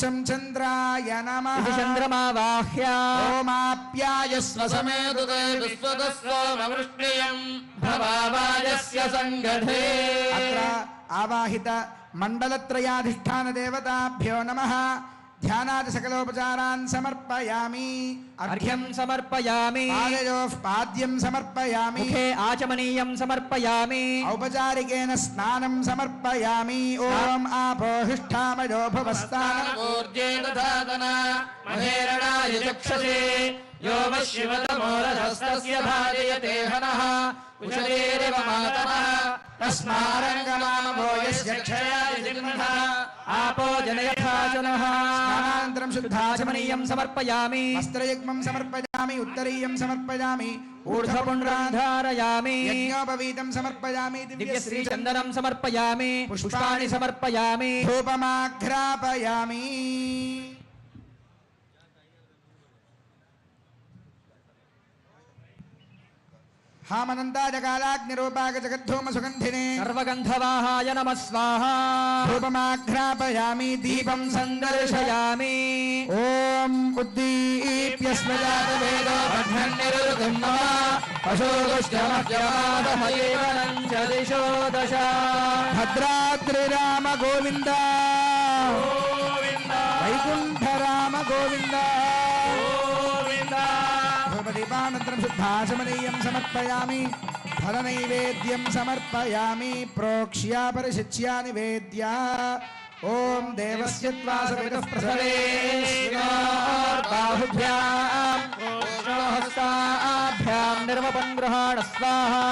चं चन्द्राय नमः चन्द्रमावाह्य ओमाप्यायस्व समेतुते विश्वतस्वमवृष्टियम् भवावायस्य सङ्गधे अत्र आवाहित मण्डलत्रयाधिष्ठान देवताभ्यो नमः ध्यानादि सकलोपचारान् समर्पयामि अर्घ्यं समर्पयामि पादयोः पाद्यं समर्पयामि मुखे आचमनीयं समर्पयामि औपचारिकेन स्नानं समर्पयामि ॐ आपोहिष्ठामयो भवस्तानमूर्जे दधातना महेरणाय चक्षसे यो वः शिवतमोरधस्तस्य भाजयते हनः कुशलेरिव मातरः तस्मारङ्गनामो यस्य क्षयाय जिह्मः आपो जनयथाचनः स्नानानन्तरं शुद्धाचमनीयं समर्पयामि वस्त्रयुग्मं समर्पयामि उत्तरीयं समर्पयामि ऊर्ध्वपुण्ड्रान् धारयामि यज्ञोपवीतं समर्पयामि दिव्यश्रीचन्दनं समर्पयामि पुष्पाणि समर्पयामि धूपमाघ्रापयामि हामनन्दाजकालाग्निरूपाक जगद्धूमसुगन्धिने सर्वगन्धवाहाय नमः स्वाहा धूपमाघ्रापयामि दीपं सन्दर्शयामि ॐ उद्दीप्य स्मजातवेदो भद्रन्निरुद्धं नमः पशोदुष्टमह्यमादमदेवनं च दिशो दश भद्राद्रिराम गोविन्द वैकुण्ठ राम गोविन्द धूपदीपानन्तरं शुद्धाचमनीयं समर्पयामि फलनैवेद्यं समर्पयामि प्रोक्ष्य परिशिच्य निवेद्य ॐ देवस्य त्वा सवितः प्रसवे बाहुभ्यां हस्ताभ्यां निर्वपन् गृहाण स्वाहा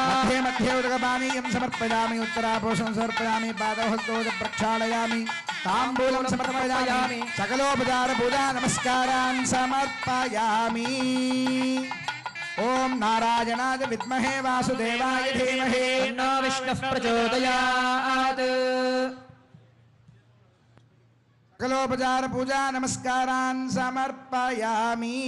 मध्ये मध्ये उदकपानीयं समर्पयामि उत्तरापोषं समर्पयामि पादहस्तोद प्रक्षालयामि ताम्बूलं समर्पयामि सकलोपचार पूजा नमस्कारान् समर्पयामि ॐ नारायणाय विद्महे वासुदेवाय धीमहि तन्नो विष्णुः प्रचोदयात् सकलोपचार पूजा नमस्कारान् समर्पयामि।